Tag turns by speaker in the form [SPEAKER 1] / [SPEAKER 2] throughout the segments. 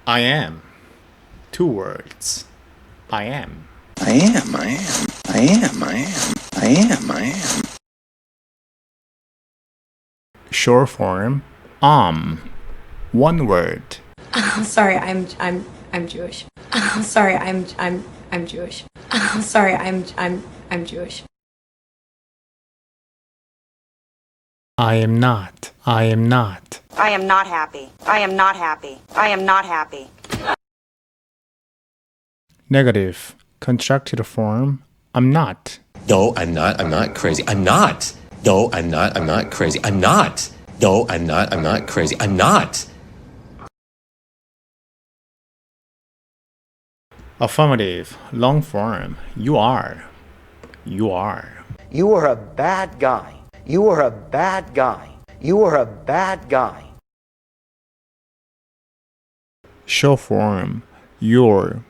[SPEAKER 1] I am. Two words. I am.
[SPEAKER 2] I am.
[SPEAKER 1] Short form. One word.
[SPEAKER 3] Sorry, I'm Jewish. Sorry, I'm Jewish. Sorry, I'm Jewish.
[SPEAKER 1] I am not.
[SPEAKER 4] I am not happy. I am not happy. I am not happy.
[SPEAKER 1] Negative. Constructed form. I'm not.
[SPEAKER 5] No, I'm not. I'm not crazy. I'm not. No, I'm not. I'm not crazy. I'm not. No, I'm not. I'm not crazy. I'm not.
[SPEAKER 1] Affirmative. Long form. You are. You are.
[SPEAKER 6] You are a bad guy. You are a bad guy. You are a bad guy.
[SPEAKER 1] Short form. You're.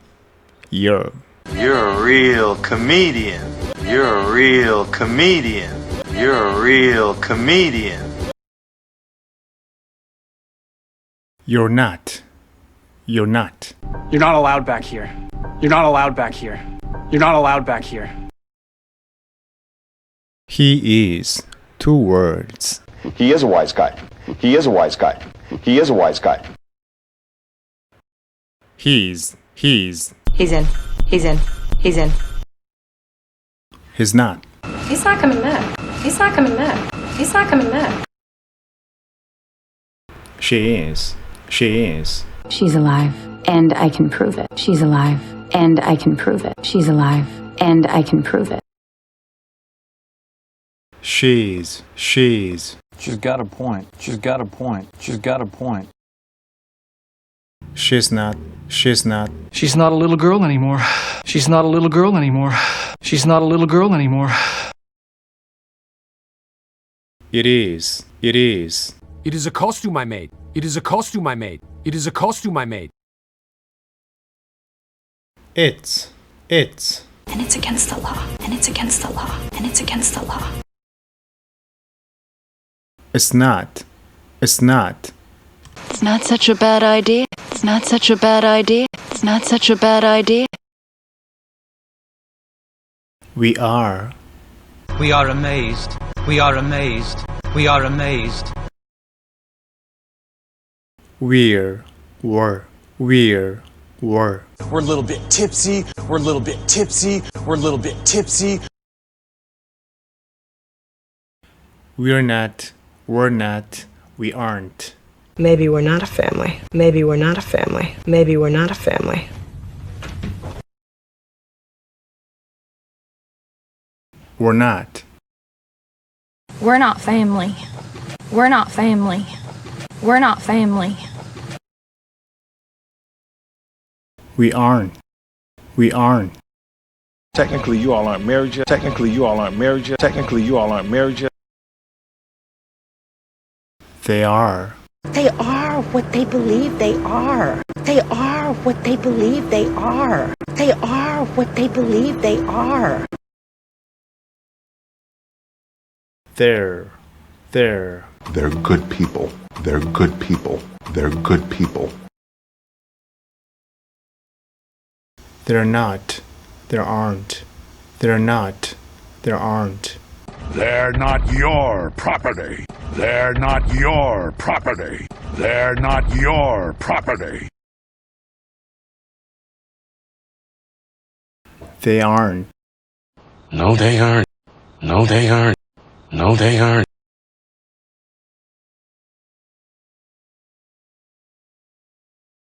[SPEAKER 1] You're.
[SPEAKER 7] You're a real comedian. You're a real comedian. You're a real comedian.
[SPEAKER 1] You're not. You're not.
[SPEAKER 8] You're not allowed back here. You're not allowed back here. You're not allowed back here.
[SPEAKER 1] He is. Two words.
[SPEAKER 2] He is a wise guy. He is a wise guy. He is a wise guy.
[SPEAKER 1] He's.
[SPEAKER 4] He's in. He's in. He's in.
[SPEAKER 1] He's not.
[SPEAKER 3] He's not coming back. He's not coming back. He's not coming back.
[SPEAKER 1] She is. She is.
[SPEAKER 9] She's alive, and I can prove it. She's alive, and I can prove it. She's alive, and I can prove it.
[SPEAKER 1] She's.
[SPEAKER 10] She's got a point. She's got a point. She's got a point.
[SPEAKER 1] She's not. She's not.
[SPEAKER 8] She's not a little girl anymore. She's not a little girl anymore. She's not a little girl anymore.
[SPEAKER 1] It is. It is.
[SPEAKER 11] It is a costume I made. It is a costume I made. It is a costume I made.
[SPEAKER 1] It's.
[SPEAKER 9] And it's against the law. And it's against the law. And it's against the law.
[SPEAKER 1] It's not. It's not.
[SPEAKER 9] It's not such a bad idea. It's not such a bad idea. It's not such a bad idea.
[SPEAKER 1] We are.
[SPEAKER 12] We are amazed. We are amazed. We are amazed.
[SPEAKER 1] We're.
[SPEAKER 12] We're a little bit tipsy. We're a little bit tipsy. We're a little bit tipsy.
[SPEAKER 1] We're not. We're not. We aren't.
[SPEAKER 13] Maybe we're not a family. Maybe we're not a family. Maybe we're not a family.
[SPEAKER 1] We're not.
[SPEAKER 3] We're not family. We're not family. We're not family.
[SPEAKER 1] We aren't. We aren't.
[SPEAKER 2] Technically, you all aren't married yet. Technically, you all aren't married yet. Technically, you all aren't married yet.
[SPEAKER 1] They are.
[SPEAKER 14] They are what they believe they are. They are what they believe they are. They are what they believe they are.
[SPEAKER 1] They're
[SPEAKER 2] good people. They're good people. They're good people.
[SPEAKER 1] They're not. There aren't. They're not. There aren't.
[SPEAKER 15] They're not your property. They're not your property. They're not your property.
[SPEAKER 1] They aren't.
[SPEAKER 5] No, they aren't. No, they aren't. No, they aren't.